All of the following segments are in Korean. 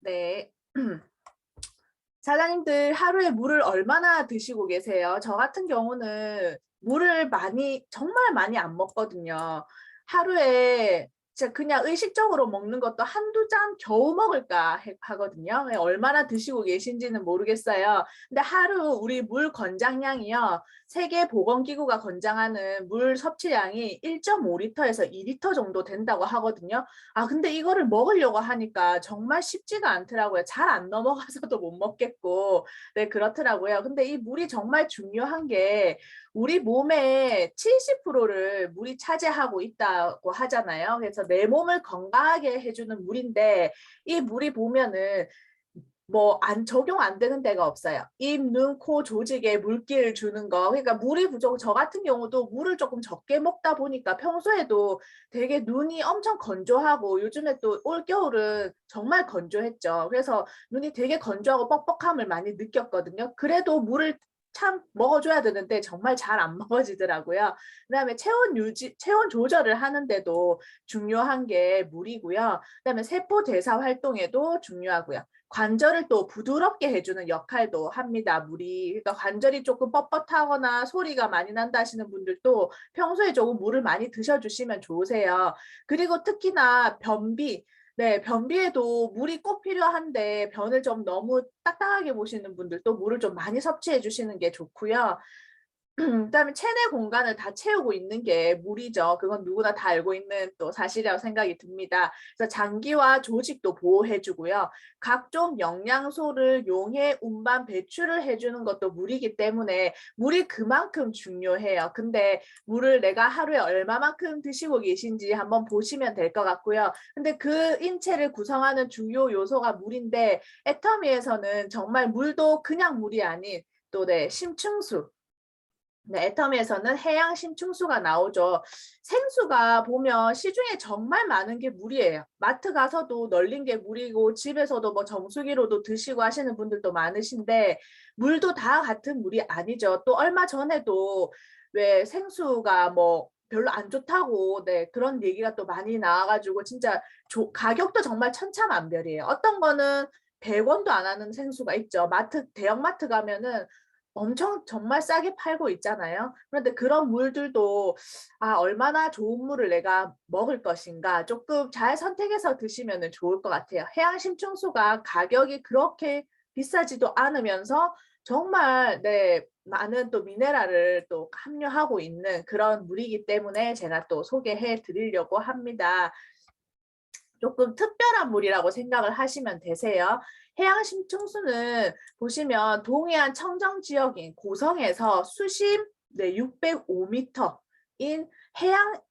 네. 사장님들 하루에 물을 얼마나 드시고 계세요? 저 같은 경우는 물을 정말 많이 안 먹거든요. 하루에 진짜 그냥 의식적으로 먹는 것도 한두 잔 겨우 먹을까 하거든요. 얼마나 드시고 계신지는 모르겠어요. 근데 하루 우리 물 권장량이요. 세계보건기구가 권장하는 물 섭취량이 1.5리터에서 2리터 정도 된다고 하거든요. 아, 근데 이거를 먹으려고 하니까 정말 쉽지가 않더라고요. 잘 안 넘어가서도 못 먹겠고. 네, 그렇더라고요. 근데 이 물이 정말 중요한 게 우리 몸의 70%를 물이 차지하고 있다고 하잖아요. 그래서 내 몸을 건강하게 해주는 물인데 이 물이 보면은 뭐 적용 안 되는 데가 없어요. 입, 눈, 코 조직에 물기를 주는 거. 그러니까 물이 부족, 저 같은 경우도 물을 조금 적게 먹다 보니까 평소에도 되게 눈이 엄청 건조하고 요즘에 또 올겨울은 정말 건조했죠. 그래서 눈이 되게 건조하고 뻑뻑함을 많이 느꼈거든요. 그래도 물을 참 먹어줘야 되는데 정말 잘 안 먹어지더라고요. 그다음에 체온 조절을 하는데도 중요한 게 물이고요. 그다음에 세포 대사 활동에도 중요하고요. 관절을 또 부드럽게 해주는 역할도 합니다. 물이. 그러니까 관절이 조금 뻣뻣하거나 소리가 많이 난다 하시는 분들도 평소에 조금 물을 많이 드셔주시면 좋으세요. 그리고 특히나 변비. 네, 변비에도 물이 꼭 필요한데 변을 좀 너무 딱딱하게 보시는 분들도 물을 좀 많이 섭취해 주시는 게 좋고요. 그다음에 체내 공간을 다 채우고 있는 게 물이죠. 그건 누구나 다 알고 있는 또 사실이라고 생각이 듭니다. 그래서 장기와 조직도 보호해주고요. 각종 영양소를 용해 운반 배출을 해주는 것도 물이기 때문에 물이 그만큼 중요해요. 근데 물을 내가 하루에 얼마만큼 드시고 계신지 한번 보시면 될 것 같고요. 근데 그 인체를 구성하는 중요 요소가 물인데 애터미에서는 정말 물도 그냥 물이 아닌 또 네, 심층수 네, 애터미에서는 해양 심층수가 나오죠. 생수가 보면 시중에 정말 많은 게 물이에요. 마트 가서도 널린 게 물이고 집에서도 뭐 정수기로도 드시고 하시는 분들도 많으신데 물도 다 같은 물이 아니죠. 또 얼마 전에도 왜 생수가 뭐 별로 안 좋다고 네, 그런 얘기가 또 많이 나와가지고 진짜 가격도 정말 천차만별이에요. 어떤 거는 100원도 안 하는 생수가 있죠. 대형마트 가면은 엄청 정말 싸게 팔고 있잖아요. 그런데 그런 물들도 얼마나 좋은 물을 내가 먹을 것인가 조금 잘 선택해서 드시면 좋을 것 같아요. 해양 심층수가 가격이 그렇게 비싸지도 않으면서 정말 네, 많은 또 미네랄을 또 함유하고 있는 그런 물이기 때문에 제가 또 소개해 드리려고 합니다. 조금 특별한 물이라고 생각을 하시면 되세요. 해양 심층수는 보시면 동해안 청정 지역인 고성에서 수심 네, 605m인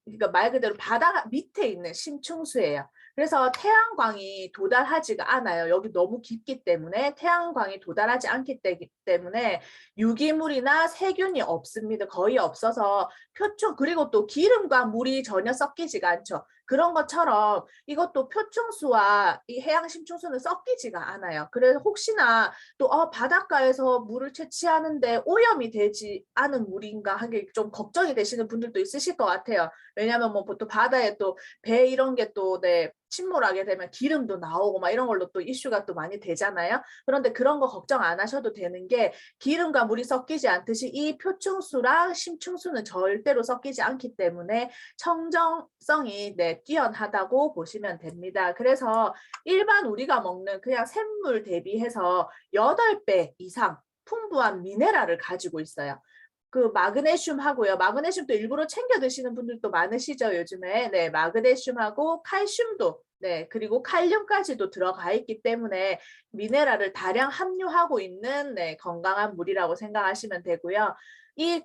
그러니까 말 그대로 바다 밑에 있는 심층수예요. 그래서 태양광이 도달하지가 않아요. 여기 너무 깊기 때문에 태양광이 도달하지 않기 때문에 유기물이나 세균이 없습니다. 거의 없어서 그리고 또 기름과 물이 전혀 섞이지가 않죠. 그런 것처럼 이것도 표층수와 이 해양 심층수는 섞이지가 않아요. 그래서 혹시나 또 바닷가에서 물을 채취하는데 오염이 되지 않은 물인가 한 게 좀 걱정이 되시는 분들도 있으실 것 같아요. 왜냐하면 뭐 보통 바다에 또 배 이런 게 또 네, 침몰하게 되면 기름도 나오고 막 이런 걸로 또 이슈가 또 많이 되잖아요. 그런데 그런 거 걱정 안 하셔도 되는 게 기름과 물이 섞이지 않듯이 이 표층수랑 심층수는 절대로 섞이지 않기 때문에 청정성이 네, 뛰어나다고 보시면 됩니다. 그래서 일반 우리가 먹는 그냥 샘물 대비해서 8배 이상 풍부한 미네랄을 가지고 있어요. 그 마그네슘 하고요. 마그네슘도 일부러 챙겨 드시는 분들도 많으시죠, 요즘에. 네, 마그네슘하고 칼슘도 네, 그리고 칼륨까지도 들어가 있기 때문에 미네랄을 다량 함유하고 있는 네, 건강한 물이라고 생각하시면 되고요. 이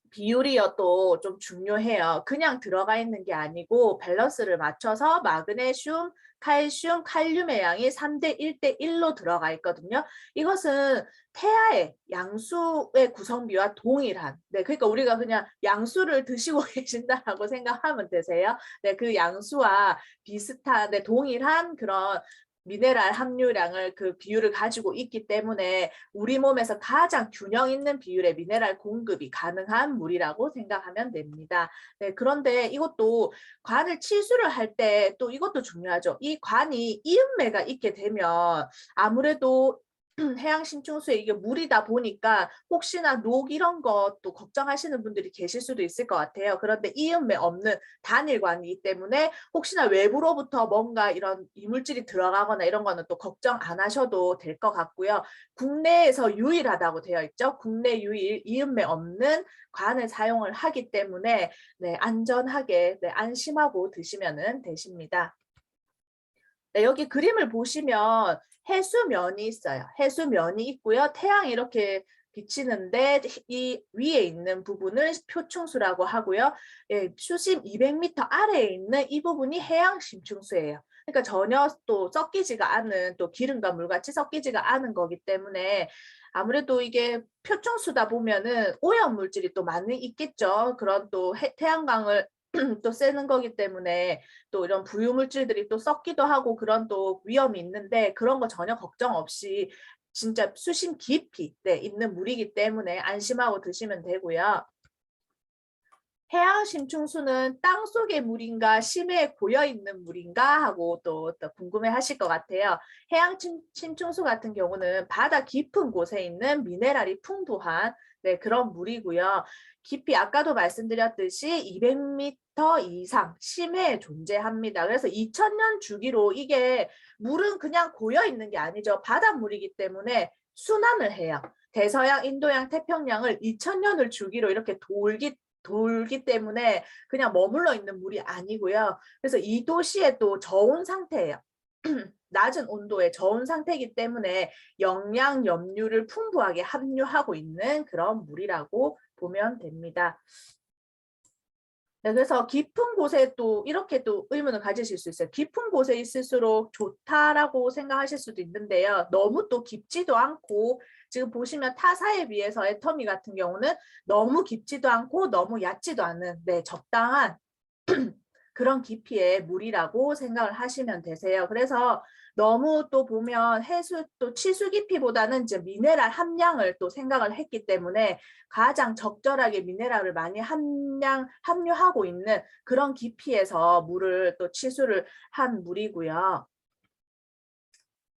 비율이요 또 좀 중요해요. 그냥 들어가 있는 게 아니고 밸런스를 맞춰서 마그네슘, 칼슘, 칼륨의 양이 3대 1대 1로 들어가 있거든요. 이것은 태아의 양수의 구성비와 동일한 네, 그러니까 우리가 그냥 양수를 드시고 계신다라고 생각하면 되세요. 네, 그 양수와 비슷한 네, 동일한 그런 미네랄 함유량을 그 비율을 가지고 있기 때문에 우리 몸에서 가장 균형 있는 비율의 미네랄 공급이 가능한 물이라고 생각하면 됩니다. 네, 그런데 이것도 관을 치수를 할 때 또 이것도 중요하죠. 이 관이 이음매가 있게 되면 아무래도 해양 심층수에 이게 물이다 보니까 혹시나 녹 이런 것도 걱정하시는 분들이 계실 수도 있을 것 같아요. 그런데 이음매 없는 단일관이기 때문에 혹시나 외부로부터 뭔가 이런 이물질이 들어가거나 이런 거는 또 걱정 안 하셔도 될 것 같고요. 국내에서 유일하다고 되어 있죠. 국내 유일 이음매 없는 관을 사용을 하기 때문에 네, 안전하게 네, 안심하고 드시면 되십니다. 네, 여기 그림을 보시면 해수면이 있어요. 해수면이 있고요. 태양이 이렇게 비치는데 이 위에 있는 부분을 표층수라고 하고요. 예, 수심 200m 아래에 있는 이 부분이 해양 심층수예요. 그러니까 전혀 또 섞이지가 않은 또 기름과 물같이 섞이지가 않은 거기 때문에 아무래도 이게 표층수다 보면은 오염 물질이 또 많이 있겠죠. 그런 또 태양광을 또 쐬는 거기 때문에 또 이런 부유물질들이 또 섞기도 하고 그런 또 위험이 있는데 그런 거 전혀 걱정 없이 진짜 수심 깊이 네, 있는 물이기 때문에 안심하고 드시면 되고요. 해양 심층수는 땅속의 물인가 심해에 고여 있는 물인가 하고 또 궁금해 하실 것 같아요. 해양 심층수 같은 경우는 바다 깊은 곳에 있는 미네랄이 풍부한 네, 그런 물이고요. 깊이 아까도 말씀드렸듯이 200m 이상 심해에 존재합니다. 그래서 2000년 주기로 이게 물은 그냥 고여 있는 게 아니죠. 바닷물이기 때문에 순환을 해요. 대서양, 인도양, 태평양을 2000년을 주기로 이렇게 돌기 때문에 그냥 머물러 있는 물이 아니고요. 그래서 이 도시의 또 저온 상태예요. 낮은 온도의 저온 상태이기 때문에 영양, 염류를 풍부하게 함유하고 있는 그런 물이라고 보면 됩니다. 네, 그래서 깊은 곳에 또 이렇게 또 의문을 가지실 수 있어요. 깊은 곳에 있을수록 좋다라고 생각하실 수도 있는데요. 너무 또 깊지도 않고 지금 보시면 타사에 비해서 애터미 같은 경우는 너무 깊지도 않고 너무 얕지도 않은 네, 적당한 그런 깊이의 물이라고 생각을 하시면 되세요. 그래서 너무 또 보면 해수 또 치수 깊이보다는 이제 미네랄 함량을 또 생각을 했기 때문에 가장 적절하게 미네랄을 많이 함유하고 있는 그런 깊이에서 물을 또 치수를 한 물이고요.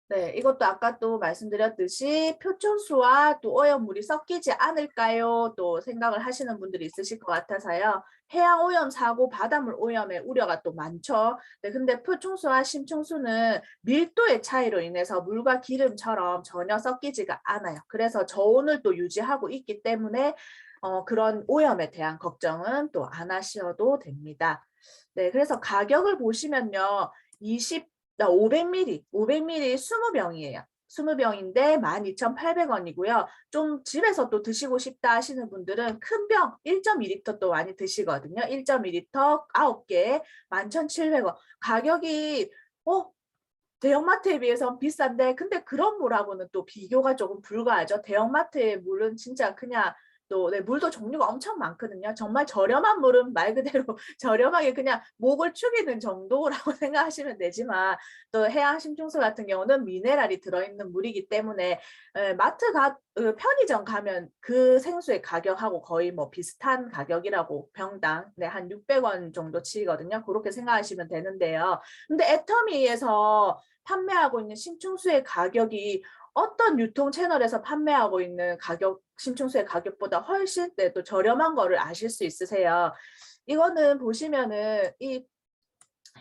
네, 이것도 아까 또 말씀드렸듯이 표준수와 또 오염물이 섞이지 않을까요? 또 생각을 하시는 분들이 있으실 것 같아서요. 해양 오염 사고, 바닷물 오염의 우려가 또 많죠. 네, 근데 표준수와 심층수는 밀도의 차이로 인해서 물과 기름처럼 전혀 섞이지가 않아요. 그래서 저온을 또 유지하고 있기 때문에 그런 오염에 대한 걱정은 또 안 하셔도 됩니다. 네, 그래서 가격을 보시면요. 500ml, 500ml 20병이에요. 20병인데 12,800원이고요. 좀 집에서 또 드시고 싶다 하시는 분들은 큰 병 1.2리터 또 많이 드시거든요. 1.2리터 9개 11,700원. 가격이 대형마트에 비해서는 비싼데 근데 그런 물하고는 또 비교가 조금 불가하죠. 대형마트의 물은 진짜 그냥 또 네, 물도 종류가 엄청 많거든요. 정말 저렴한 물은 말 그대로 저렴하게 그냥 목을 축이는 정도라고 생각하시면 되지만 또 해양 심층수 같은 경우는 미네랄이 들어있는 물이기 때문에 편의점 가면 그 생수의 가격하고 거의 뭐 비슷한 가격이라고 병당 네, 한 600원 정도 치거든요. 그렇게 생각하시면 되는데요. 근데 애터미에서 판매하고 있는 심층수의 가격이 어떤 유통 채널에서 판매하고 있는 심층수의 가격보다 훨씬 네, 또 저렴한 거를 아실 수 있으세요. 이거는 보시면은 이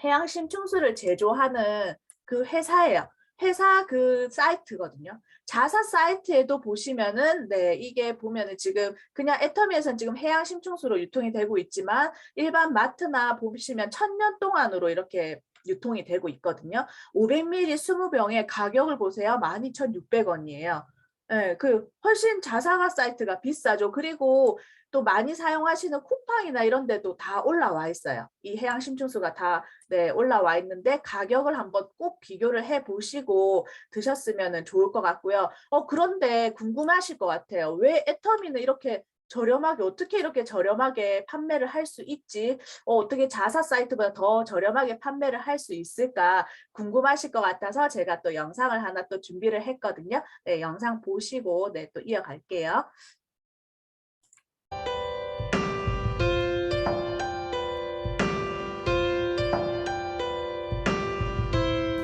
해양 심층수를 제조하는 그 회사예요. 회사 그 사이트거든요. 자사 사이트에도 보시면은 네 이게 보면은 지금 그냥 애터미에서는 지금 해양 심층수로 유통이 되고 있지만 일반 마트나 보시면 1000년 동안으로 이렇게 유통이 되고 있거든요. 500ml 20병의 가격을 보세요. 12,600원이에요. 네, 그 훨씬 자사가 사이트가 비싸죠. 그리고 또 많이 사용하시는 쿠팡이나 이런 데도 다 올라와 있어요. 이 해양 심층수가 다 네, 올라와 있는데 가격을 한번 꼭 비교를 해 보시고 드셨으면 좋을 것 같고요. 그런데 궁금하실 것 같아요. 왜 애터미는 이렇게 저렴하게 어떻게 이렇게 저렴하게 판매를 할 수 있지? 어떻게 자사 사이트보다 더 저렴하게 판매를 할 수 있을까 궁금하실 것 같아서 제가 또 영상을 하나 또 준비를 했거든요. 네, 영상 보시고 네, 또 이어갈게요.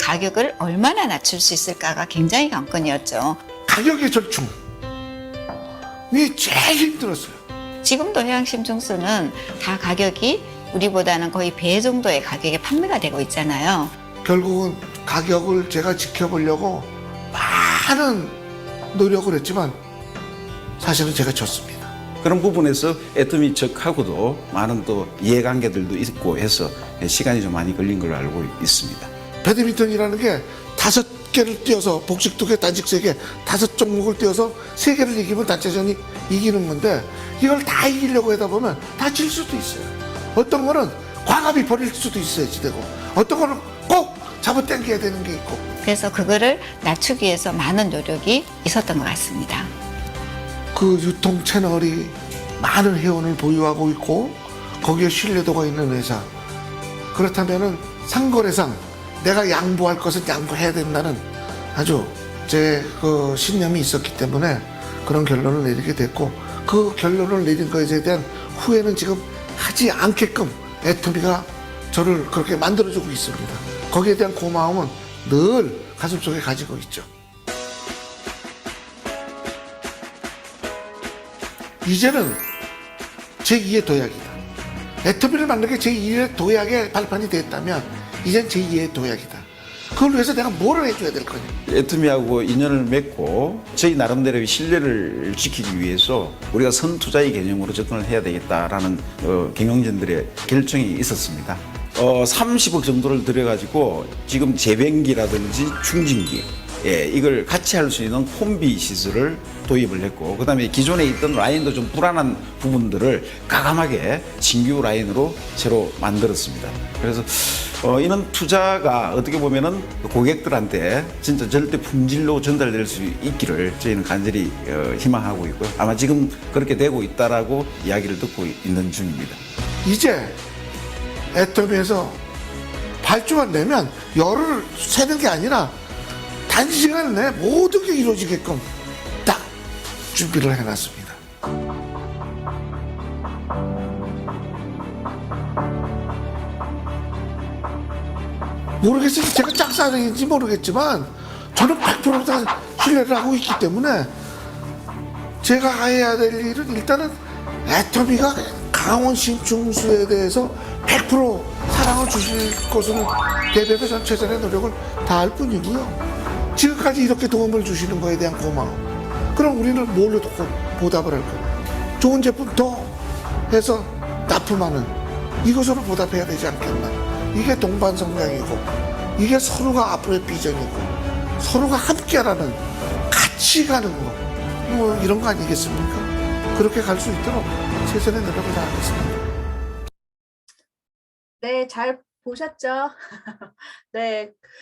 가격을 얼마나 낮출 수 있을까가 굉장히 관건이었죠. 가격의 절충. 이게 제일 힘들었어요. 지금도 해양심층수는 다 가격이 우리보다는 거의 배 정도의 가격에 판매가 되고 있잖아요. 결국은 가격을 제가 지켜보려고 많은 노력을 했지만 사실은 제가 졌습니다. 그런 부분에서 애터미 측하고도 많은 또 이해관계들도 있고 해서 시간이 좀 많이 걸린 걸로 알고 있습니다. 배드민턴이라는 게 5개를 뛰어서 복식 2개, 단식 3개, 5종목을 뛰어서 3개를 이기면 단체전이 이기는 건데 이걸 다 이기려고 하다 보면 다 질 수도 있어요. 어떤 거는 과감히 버릴 수도 있어야지 되고 어떤 거는 꼭 잡아당겨야 되는 게 있고 그래서 그거를 낮추기 위해서 많은 노력이 있었던 것 같습니다. 그 유통 채널이 많은 회원을 보유하고 있고 거기에 신뢰도가 있는 회사 그렇다면은 상거래상 내가 양보할 것은 양보해야 된다는 아주 제 그 신념이 있었기 때문에 그런 결론을 내리게 됐고 그 결론을 내린 것에 대한 후회는 지금 하지 않게끔 애터미가 저를 그렇게 만들어주고 있습니다. 거기에 대한 고마움은 늘 가슴속에 가지고 있죠. 이제는 제2의 도약이다. 애터미를 만든 게 제2의 도약의 발판이 됐다면 이젠 제2의 도약이다. 그걸 위해서 내가 뭘 해줘야 될 거냐. 애터미하고 인연을 맺고 저희 나름대로의 신뢰를 지키기 위해서 우리가 선투자의 개념으로 접근을 해야 되겠다라는 경영진들의 결정이 있었습니다. 30억 정도를 들여가지고 지금 제변기라든지 충진기 이걸 같이 할 수 있는 콤비 시설을 도입을 했고 그다음에 기존에 있던 라인도 좀 불안한 부분들을 과감하게 신규 라인으로 새로 만들었습니다. 그래서 이런 투자가 어떻게 보면은 고객들한테 진짜 절대 품질로 전달될 수 있기를 저희는 간절히 희망하고 있고요. 아마 지금 그렇게 되고 있다라고 이야기를 듣고 있는 중입니다. 이제 애터미에서 발주만 내면 열을 새는 게 아니라 단시간 내에 모든 게 이루어지게끔 딱 준비를 해놨습니다. 모르겠어요. 제가 짝사랑인지 모르겠지만 저는 100% 신뢰를 하고 있기 때문에 제가 해야 될 일은 일단은 애터미가 강원심충수에 대해서 100% 사랑을 주실 것을 대비해서 전 최선의 노력을 다할 뿐이고요. 지금까지 이렇게 도움을 주시는 거에 대한 고마움. 그럼 우리는 뭘로 보답을 할 거예요? 좋은 제품 더 해서 납품하는 이것으로 보답해야 되지 않겠나. 이게 동반성장이고 이게 서로가 앞으로의 비전이고 서로가 함께라는 같이 가는 거 뭐 이런 거 아니겠습니까? 그렇게 갈 수 있도록 최선의 노력을 다하겠습니다. 네, 잘 보셨죠? 네.